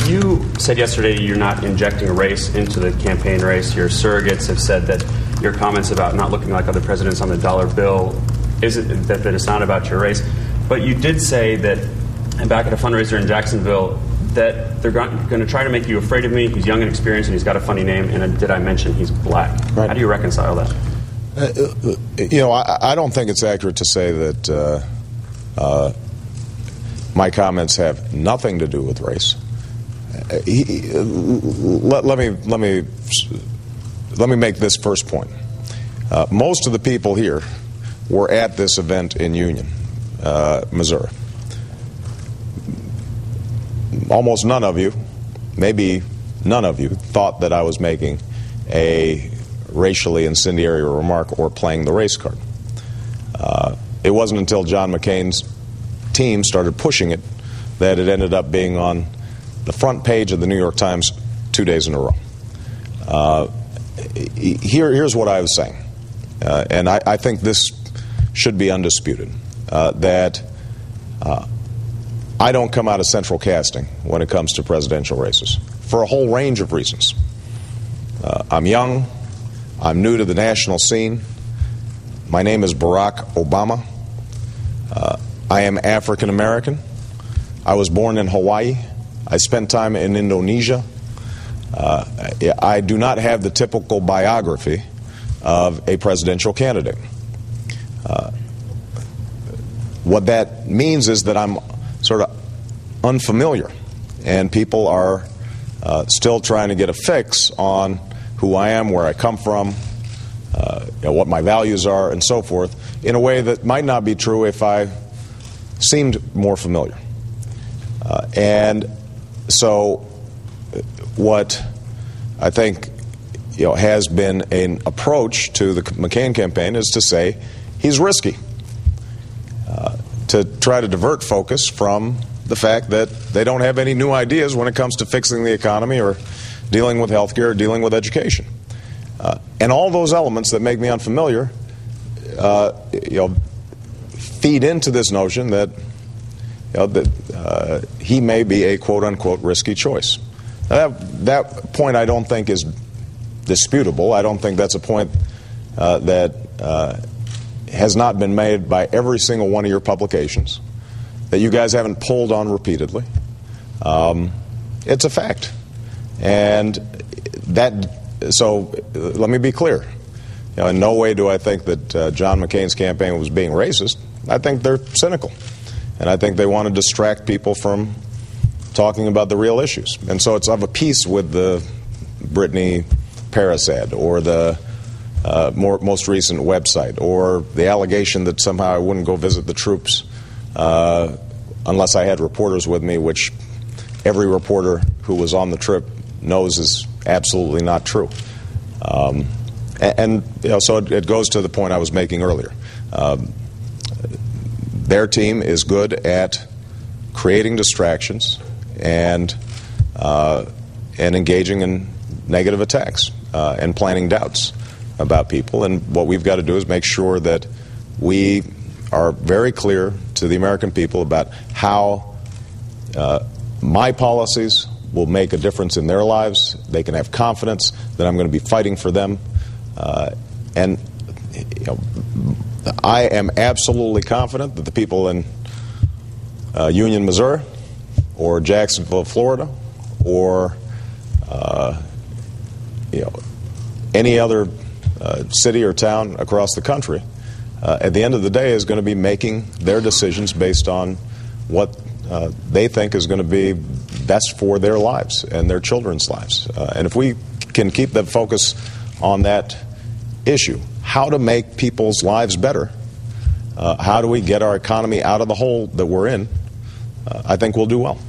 You said yesterday you're not injecting race into the campaign race. Your surrogates have said that your comments about not looking like other presidents on the dollar bill that it's not about your race. But you did say that back at a fundraiser in Jacksonville that they're going to try to make you afraid of me. He's young and experienced, and he's got a funny name. And did I mention he's black? Right. How do you reconcile that? I don't think it's accurate to say that my comments have nothing to do with race. Let me make this first point. Most of the people here were at this event in Union, Missouri. Almost none of you, maybe none of you, thought that I was making a racially incendiary remark or playing the race card. It wasn't until John McCain's team started pushing it that it ended up being on the front page of the New York Times 2 days in a row. Here's what I was saying, and I think this should be undisputed, that I don't come out of central casting when it comes to presidential races, for a whole range of reasons. I'm young. I'm new to the national scene. My name is Barack Obama. I am African American. I was born in Hawaii. I spent time in Indonesia. I do not have the typical biography of a presidential candidate. What that means is that I'm sort of unfamiliar, and people are still trying to get a fix on who I am, where I come from, what my values are, and so forth, in a way that might not be true if I seemed more familiar. And so what I think has been an approach to the McCain campaign is to say he's risky, to try to divert focus from the fact that they don't have any new ideas when it comes to fixing the economy or dealing with health care or dealing with education. And all those elements that make me unfamiliar feed into this notion that he may be a quote-unquote risky choice. Now, that point I don't think is disputable. I don't think that's a point that has not been made by every single one of your publications, that you guys haven't pulled on repeatedly. It's a fact. And so let me be clear. In no way do I think that John McCain's campaign was being racist. I think they're cynical. And I think they want to distract people from talking about the real issues. And so it's of a piece with the Brittany Paris ad, or the most recent website, or the allegation that somehow I wouldn't go visit the troops unless I had reporters with me, which every reporter who was on the trip knows is absolutely not true. So it goes to the point I was making earlier. Their team is good at creating distractions and engaging in negative attacks and planting doubts about people. And what we've got to do is make sure that we are very clear to the American people about how my policies will make a difference in their lives. They can have confidence that I'm going to be fighting for them. And I am absolutely confident that the people in Union, Missouri, or Jacksonville, Florida, or any other city or town across the country, at the end of the day, is going to be making their decisions based on what they think is going to be best for their lives and their children's lives. And if we can keep the focus on that issue, how to make people's lives better, how do we get our economy out of the hole that we're in, I think we'll do well.